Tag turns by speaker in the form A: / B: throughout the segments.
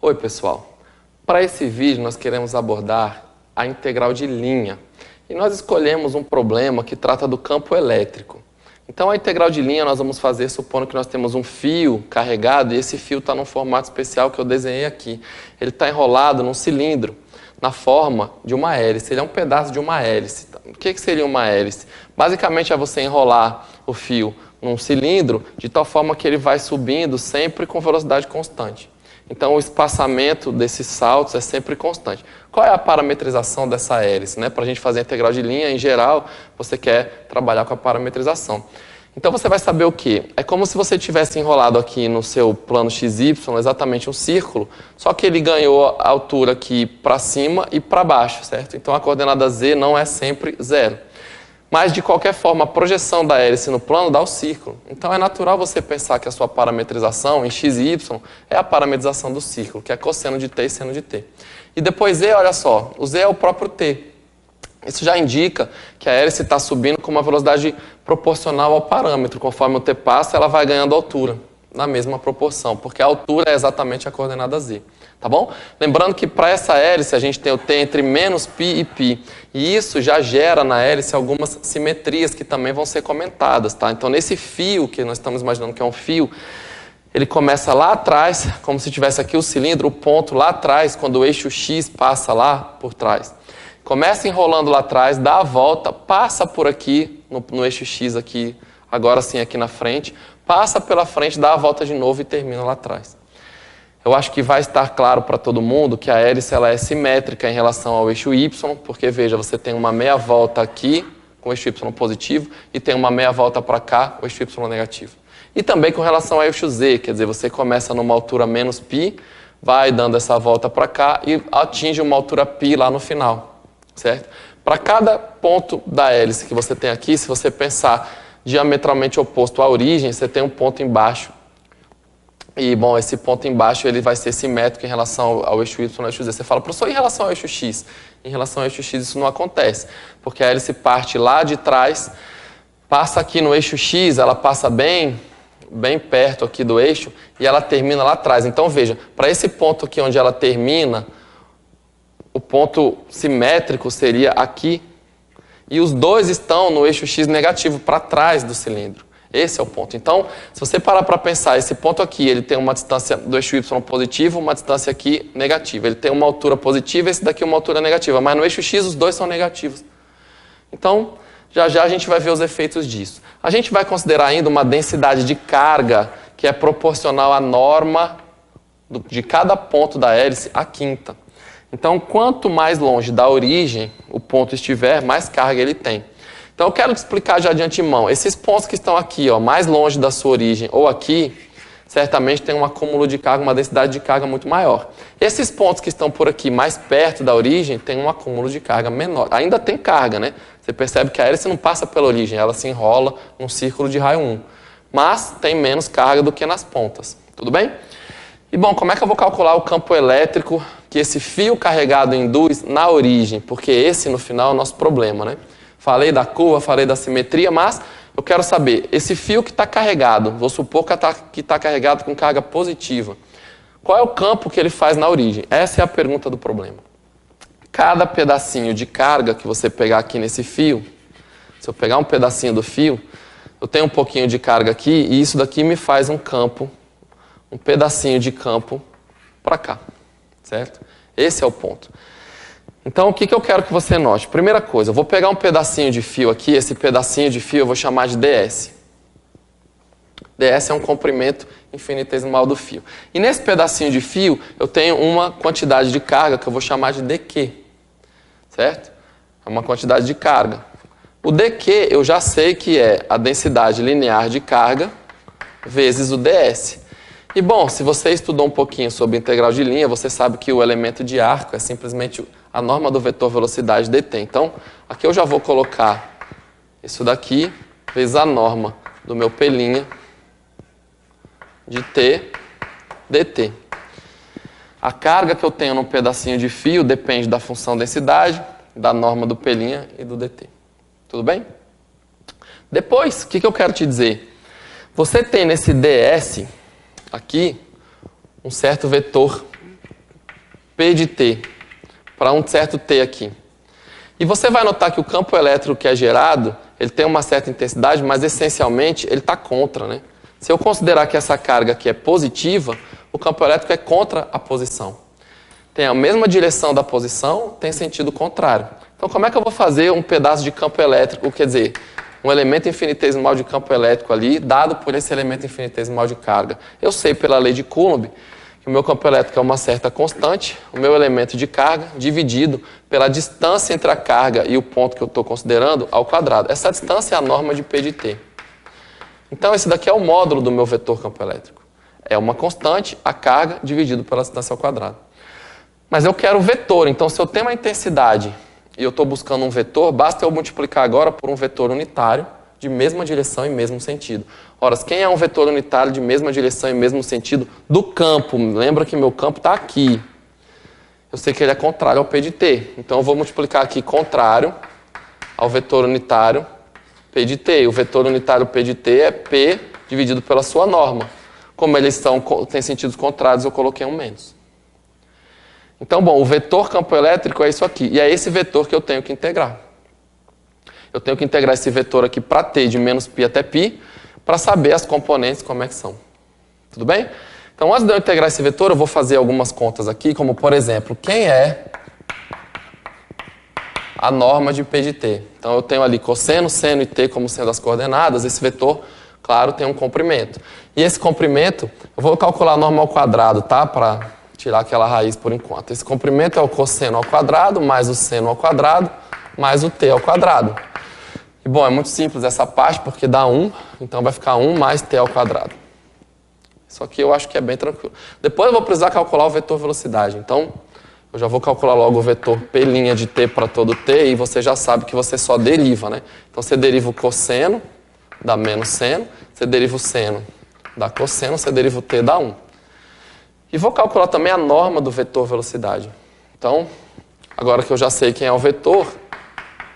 A: Oi pessoal, para esse vídeo nós queremos abordar a integral de linha e nós escolhemos um problema que trata do campo elétrico. Então a integral de linha nós vamos fazer supondo que nós temos um fio carregado e esse fio está num formato especial que eu desenhei aqui. Ele está enrolado num cilindro na forma de uma hélice, ele é um pedaço de uma hélice. O que seria uma hélice? Basicamente é você enrolar o fio num cilindro de tal forma que ele vai subindo sempre com velocidade constante. Então, o espaçamento desses saltos é sempre constante. Qual é a parametrização dessa hélice? Para a gente fazer a integral de linha, em geral, você quer trabalhar com a parametrização. Então, você vai saber o quê? É como se você tivesse enrolado aqui no seu plano XY, exatamente um círculo, só que ele ganhou a altura aqui para cima e para baixo, certo? Então, a coordenada Z não é sempre 0. Mas, de qualquer forma, a projeção da hélice no plano dá o círculo. Então, é natural você pensar que a sua parametrização em x e y é a parametrização do círculo, que é cosseno de t e seno de t. E depois Z, olha só, o Z é o próprio t. Isso já indica que a hélice está subindo com uma velocidade proporcional ao parâmetro. Conforme o t passa, ela vai ganhando altura, na mesma proporção, porque a altura é exatamente a coordenada Z. Tá bom? Lembrando que para essa hélice a gente tem o t entre menos π e π. E isso já gera na hélice algumas simetrias que também vão ser comentadas. Tá? Então, nesse fio, que nós estamos imaginando que é um fio, ele começa lá atrás, como se tivesse aqui o cilindro, o ponto lá atrás, quando o eixo X passa lá por trás. Começa enrolando lá atrás, dá a volta, passa por aqui, no eixo X aqui, agora sim aqui na frente, passa pela frente, dá a volta de novo e termina lá atrás. Eu acho que vai estar claro para todo mundo que a hélice ela é simétrica em relação ao eixo Y, porque, veja, você tem uma meia volta aqui, com o eixo Y positivo, e tem uma meia volta para cá, o eixo Y negativo. E também com relação ao eixo Z, quer dizer, você começa numa altura menos π, vai dando essa volta para cá e atinge uma altura π lá no final, certo? Para cada ponto da hélice que você tem aqui, se você pensar diametralmente oposto à origem, você tem um ponto embaixo. E, bom, esse ponto embaixo ele vai ser simétrico em relação ao eixo Y e ao eixo Z. Você fala, professor, em relação ao eixo X? Em relação ao eixo X isso não acontece, porque a hélice parte lá de trás, passa aqui no eixo X, ela passa bem perto aqui do eixo e ela termina lá atrás. Então, veja, para esse ponto aqui onde ela termina, o ponto simétrico seria aqui e os dois estão no eixo X negativo, para trás do cilindro. Esse é o ponto. Então, se você parar para pensar, esse ponto aqui, ele tem uma distância do eixo Y positivo, uma distância aqui negativa. Ele tem uma altura positiva, esse daqui uma altura negativa. Mas no eixo X, os dois são negativos. Então, já a gente vai ver os efeitos disso. A gente vai considerar ainda uma densidade de carga que é proporcional à norma de cada ponto da hélice à quinta. Então, quanto mais longe da origem o ponto estiver, mais carga ele tem. Então, eu quero te explicar já de antemão. Esses pontos que estão aqui, mais longe da sua origem ou aqui, certamente tem um acúmulo de carga, uma densidade de carga muito maior. Esses pontos que estão por aqui, mais perto da origem, tem um acúmulo de carga menor. Ainda tem carga, né? Você percebe que a hélice não passa pela origem, ela se enrola num círculo de raio 1. Mas tem menos carga do que nas pontas. Tudo bem? E, bom, como é que eu vou calcular o campo elétrico que esse fio carregado induz na origem? Porque esse, no final, é o nosso problema, né? Falei da curva, falei da simetria, mas eu quero saber, esse fio que está carregado, vou supor que está carregado com carga positiva, qual é o campo que ele faz na origem? Essa é a pergunta do problema. Cada pedacinho de carga que você pegar aqui nesse fio, se eu pegar um pedacinho do fio, eu tenho um pouquinho de carga aqui e isso daqui me faz um campo, um pedacinho de campo para cá, certo? Esse é o ponto. Então, o que eu quero que você note? Primeira coisa, eu vou pegar um pedacinho de fio aqui, esse pedacinho de fio eu vou chamar de ds. ds é um comprimento infinitesimal do fio. E nesse pedacinho de fio, eu tenho uma quantidade de carga que eu vou chamar de dq. Certo? É uma quantidade de carga. O dq eu já sei que é a densidade linear de carga vezes o ds. E, bom, se você estudou um pouquinho sobre integral de linha, você sabe que o elemento de arco é simplesmente a norma do vetor velocidade dt. Então, aqui eu já vou colocar isso daqui vezes a norma do meu P' de t dt. A carga que eu tenho num pedacinho de fio depende da função densidade, da norma do P' e do dt. Tudo bem? Depois, o que eu quero te dizer? Você tem nesse ds aqui um certo vetor P de T, para um certo T aqui. E você vai notar que o campo elétrico que é gerado, ele tem uma certa intensidade, mas essencialmente ele está contra, né? Se eu considerar que essa carga aqui é positiva, o campo elétrico é contra a posição. Tem a mesma direção da posição, tem sentido contrário. Então, como é que eu vou fazer um pedaço de campo elétrico, quer dizer, um elemento infinitesimal de campo elétrico ali, dado por esse elemento infinitesimal de carga? Eu sei pela lei de Coulomb que o meu campo elétrico é uma certa constante, o meu elemento de carga dividido pela distância entre a carga e o ponto que eu estou considerando ao quadrado. Essa distância é a norma de P de T. Então, esse daqui é o módulo do meu vetor campo elétrico. É uma constante, a carga, dividido pela distância ao quadrado. Mas eu quero vetor, então se eu tenho uma intensidade e eu estou buscando um vetor, basta eu multiplicar agora por um vetor unitário de mesma direção e mesmo sentido. Ora, quem é um vetor unitário de mesma direção e mesmo sentido do campo? Lembra que meu campo está aqui. Eu sei que ele é contrário ao P de T. Então eu vou multiplicar aqui contrário ao vetor unitário P de T. O vetor unitário P de T é P dividido pela sua norma. Como eles têm sentidos contrários, eu coloquei um menos. Então, bom, o vetor campo elétrico é isso aqui. E é esse vetor que eu tenho que integrar. Eu tenho que integrar esse vetor aqui para T de menos π até π, para saber as componentes como é que são. Tudo bem? Então, antes de eu integrar esse vetor, eu vou fazer algumas contas aqui, como, por exemplo, quem é a norma de P de T? Então, eu tenho ali cosseno, seno e T como sendo as coordenadas. Esse vetor, claro, tem um comprimento. E esse comprimento, eu vou calcular a norma ao quadrado, tá? Para tirar aquela raiz por enquanto. Esse comprimento é o cosseno ao quadrado, mais o seno ao quadrado, mais o T ao quadrado. E, bom, é muito simples essa parte, porque dá 1, então vai ficar 1 mais T ao quadrado. Isso aqui eu acho que é bem tranquilo. Depois eu vou precisar calcular o vetor velocidade. Então, eu já vou calcular logo o vetor P' de T para todo T, e você já sabe que você só deriva, né? Então, você deriva o cosseno, dá menos seno. Você deriva o seno, dá cosseno. Você deriva o T, dá 1. E vou calcular também a norma do vetor velocidade. Então, agora que eu já sei quem é o vetor,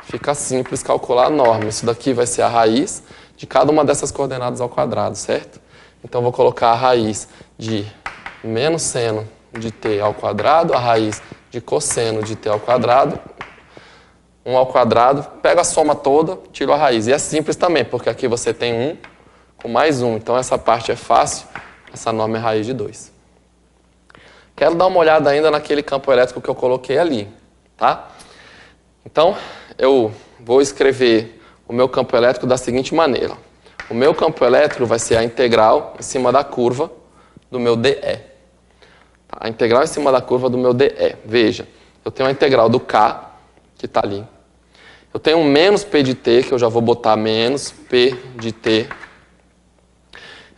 A: fica simples calcular a norma. Isso daqui vai ser a raiz de cada uma dessas coordenadas ao quadrado, certo? Então, eu vou colocar a raiz de menos seno de t ao quadrado, a raiz de cosseno de t ao quadrado, 1 ao quadrado, pego a soma toda, tiro a raiz. E é simples também, porque aqui você tem 1 com mais 1. Então, essa parte é fácil. Essa norma é raiz de 2. Quero dar uma olhada ainda naquele campo elétrico que eu coloquei ali, tá? Então, eu vou escrever o meu campo elétrico da seguinte maneira. O meu campo elétrico vai ser a integral em cima da curva do meu DE. Tá? A integral em cima da curva do meu DE. Veja, eu tenho a integral do K, que está ali. Eu tenho um menos P de T, que eu já vou botar menos P de T.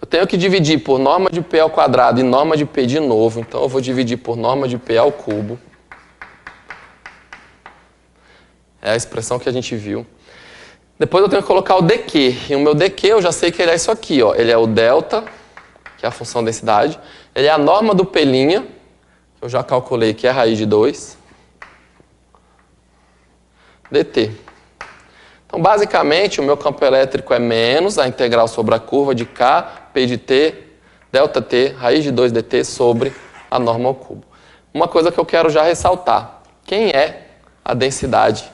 A: Eu tenho que dividir por norma de P ao quadrado e norma de P de novo. Então, eu vou dividir por norma de P ao cubo. É a expressão que a gente viu. Depois eu tenho que colocar o dq. E o meu dq eu já sei que ele é isso aqui, ó. Ele é o delta, que é a função densidade. Ele é a norma do P', que eu já calculei que é a raiz de 2. dt. Então, basicamente, o meu campo elétrico é menos a integral sobre a curva de K, P de T, delta T, raiz de 2 dt sobre a norma ao cubo. Uma coisa que eu quero já ressaltar. Quem é a densidade?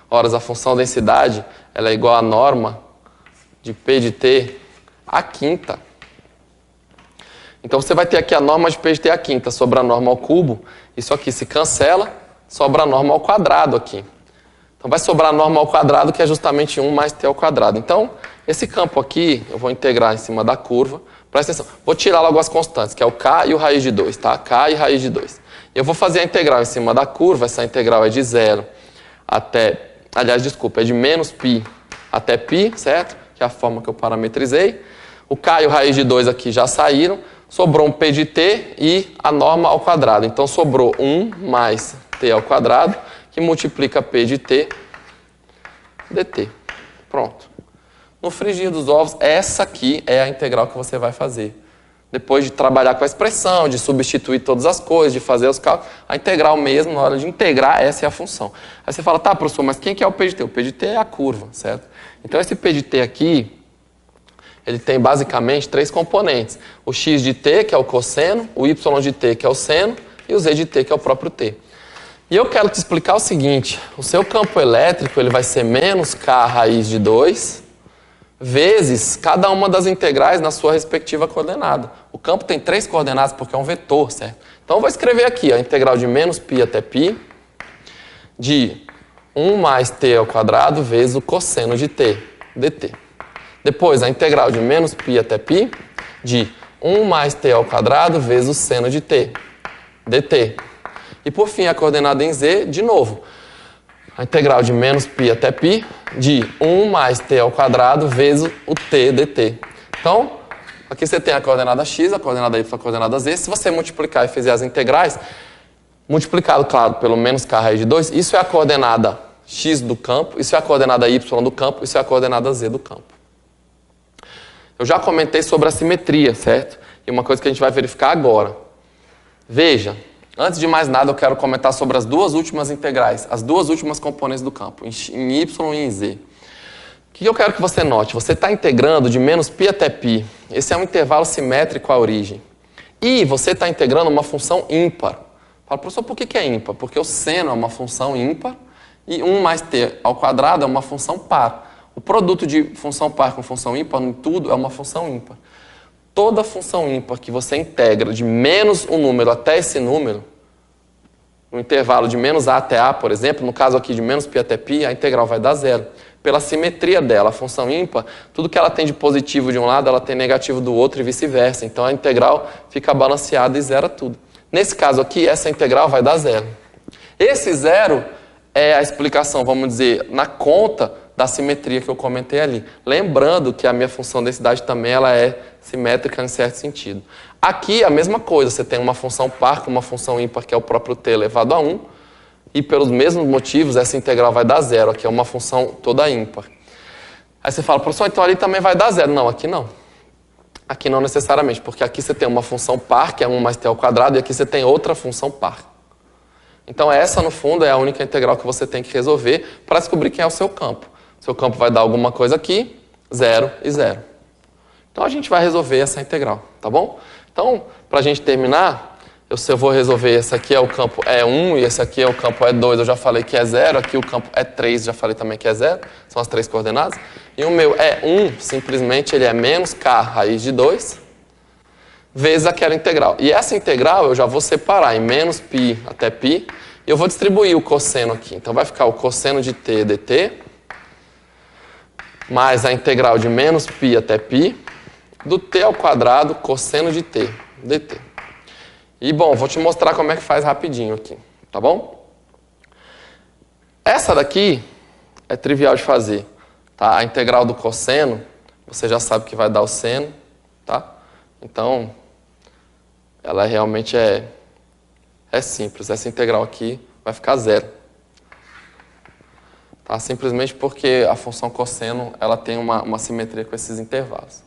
A: Ora, a função densidade ela é igual à norma de P de T à quinta. Então, você vai ter aqui a norma de P de T à quinta sobre a norma ao cubo. Isso aqui se cancela, sobra a norma ao quadrado aqui. Então, vai sobrar a norma ao quadrado, que é justamente 1 mais t ao quadrado. Então, esse campo aqui, eu vou integrar em cima da curva. Presta atenção, vou tirar logo as constantes, que é o k e o raiz de 2, tá? K e raiz de 2. Eu vou fazer a integral em cima da curva, essa integral é de 0 até... Aliás, desculpa, é de menos π até π, certo? Que é a forma que eu parametrizei. O k e o raiz de 2 aqui já saíram. Sobrou um p de t e a norma ao quadrado. Então, sobrou 1 mais t ao quadrado, que multiplica p de t dt. Pronto. No frigir dos ovos, essa aqui é a integral que você vai fazer. Depois de trabalhar com a expressão, de substituir todas as coisas, de fazer os cálculos, a integral mesmo, na hora de integrar, essa é a função. Aí você fala, tá, professor, mas quem que é o p de t? O p de t é a curva, certo? Então, esse p de t aqui, ele tem basicamente 3 componentes. O x de t, que é o cosseno, o y de t, que é o seno, e o z de t, que é o próprio t. E eu quero te explicar o seguinte, o seu campo elétrico ele vai ser menos k raiz de 2 vezes cada uma das integrais na sua respectiva coordenada. O campo tem 3 coordenadas porque é um vetor, certo? Então eu vou escrever aqui a integral de menos π até π de 1 mais t ao quadrado vezes o cosseno de t, dt. Depois a integral de menos π até π de 1 mais t ao quadrado vezes o seno de t, dt. E por fim, a coordenada em z, de novo, a integral de menos π até π de 1 mais t ao quadrado vezes o t dt. Então, aqui você tem a coordenada x, a coordenada y, a coordenada z. Se você multiplicar e fizer as integrais, multiplicado, claro, pelo menos k raiz de 2, isso é a coordenada x do campo, isso é a coordenada y do campo, isso é a coordenada z do campo. Eu já comentei sobre a simetria, certo? E uma coisa que a gente vai verificar agora. Veja, antes de mais nada eu quero comentar sobre as duas últimas integrais, as duas últimas componentes do campo, em y e em z. O que eu quero que você note? Você está integrando de menos π até π. Esse é um intervalo simétrico à origem. E você está integrando uma função ímpar. Fala, professor, por que é ímpar? Porque o seno é uma função ímpar e 1 mais t ao quadrado é uma função par. O produto de função par com função ímpar em tudo é uma função ímpar. Toda função ímpar que você integra de menos um número até esse número, no intervalo de menos a até a, por exemplo, no caso aqui de menos π até π, a integral vai dar zero. Pela simetria dela, a função ímpar, tudo que ela tem de positivo de um lado, ela tem negativo do outro e vice-versa. Então a integral fica balanceada e zera tudo. Nesse caso aqui, essa integral vai dar zero. Esse zero é a explicação, vamos dizer, na conta da simetria que eu comentei ali. Lembrando que a minha função de densidade também ela é simétrica em certo sentido. Aqui a mesma coisa, você tem uma função par com uma função ímpar que é o próprio t elevado a 1, e pelos mesmos motivos essa integral vai dar zero, aqui é uma função toda ímpar. Aí você fala, professor, então ali também vai dar zero. Não, aqui não. Aqui não necessariamente, porque aqui você tem uma função par, que é 1 mais t ao quadrado, e aqui você tem outra função par. Então essa, no fundo, é a única integral que você tem que resolver para descobrir quem é o seu campo. Seu campo vai dar alguma coisa aqui, 0 e 0. Então a gente vai resolver essa integral, tá bom? Então, para a gente terminar, eu vou resolver esse aqui é o campo E1 e esse aqui é o campo E2, eu já falei que é 0, aqui o campo E3 já falei também que é 0, são as 3 coordenadas. E o meu E1, simplesmente, ele é menos k raiz de 2 vezes aquela integral. E essa integral eu já vou separar em menos π até π, e eu vou distribuir o cosseno aqui. Então vai ficar o cosseno de t dt, mais a integral de menos π até π, do t ao quadrado cosseno de t, dt. E, bom, vou te mostrar como é que faz rapidinho aqui, tá bom? Essa daqui é trivial de fazer, tá? A integral do cosseno, você já sabe que vai dar o seno, tá? Então, ela realmente é simples. Essa integral aqui vai ficar zero. Tá? Simplesmente porque a função cosseno ela tem uma simetria com esses intervalos.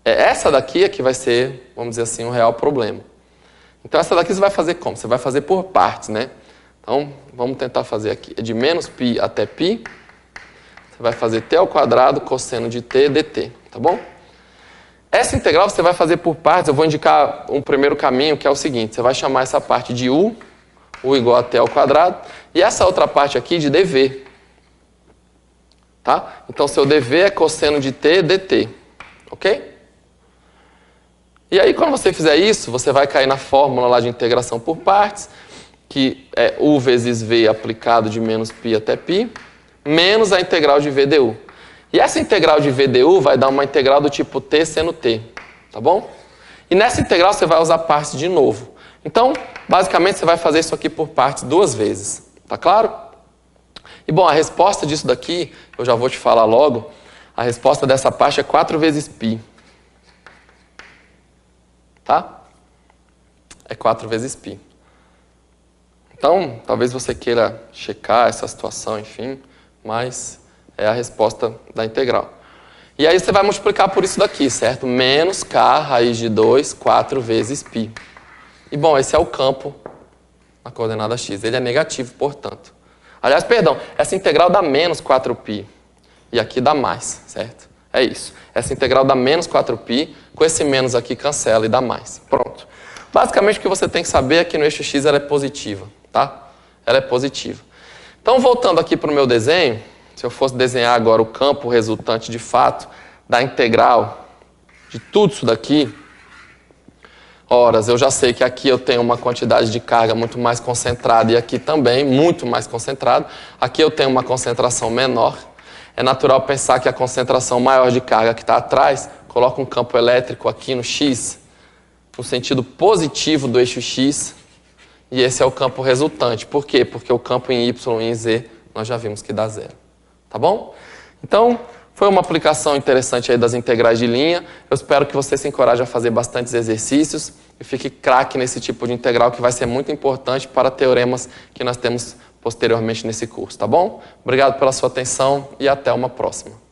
A: Essa daqui é que vai ser, vamos dizer assim, um real problema. Então essa daqui você vai fazer como? Você vai fazer por partes, né? Então vamos tentar fazer aqui. É de menos π até π. Você vai fazer t ao quadrado cosseno de t dt, tá bom? Essa integral você vai fazer por partes. Eu vou indicar um primeiro caminho que é o seguinte. Você vai chamar essa parte de u igual a t ao quadrado, e essa outra parte aqui de dv. Tá? Então, seu dv é cosseno de t dt. Ok? E aí, quando você fizer isso, você vai cair na fórmula lá de integração por partes, que é u vezes v aplicado de menos π até π, menos a integral de v du. E essa integral de v du vai dar uma integral do tipo t seno t. Tá bom? E nessa integral você vai usar partes de novo. Então, basicamente, você vai fazer isso aqui por partes 2 vezes. Tá claro? E, bom, a resposta disso daqui, eu já vou te falar logo, a resposta dessa parte é 4 vezes π. Tá? É 4 vezes π. Então, talvez você queira checar essa situação, enfim, mas é a resposta da integral. E aí você vai multiplicar por isso daqui, certo? Menos k raiz de 2, 4 vezes π. E, bom, esse é o campo na coordenada x. Ele é negativo, portanto. Aliás, perdão, essa integral dá menos 4π. E aqui dá mais, certo? É isso. Essa integral dá menos 4π. Com esse menos aqui cancela e dá mais. Pronto. Basicamente, o que você tem que saber é que no eixo x ela é positiva, tá? Ela é positiva. Então, voltando aqui para o meu desenho, se eu fosse desenhar agora o campo resultante de fato da integral de tudo isso daqui, horas, eu já sei que aqui eu tenho uma quantidade de carga muito mais concentrada e aqui também, muito mais concentrado. Aqui eu tenho uma concentração menor. É natural pensar que a concentração maior de carga que está atrás coloca um campo elétrico aqui no x, no sentido positivo do eixo x, e esse é o campo resultante. Por quê? Porque o campo em y e em z nós já vimos que dá zero. Tá bom? Então, foi uma aplicação interessante aí das integrais de linha. Eu espero que você se encoraje a fazer bastantes exercícios e fique craque nesse tipo de integral que vai ser muito importante para teoremas que nós temos posteriormente nesse curso, tá bom? Obrigado pela sua atenção e até uma próxima.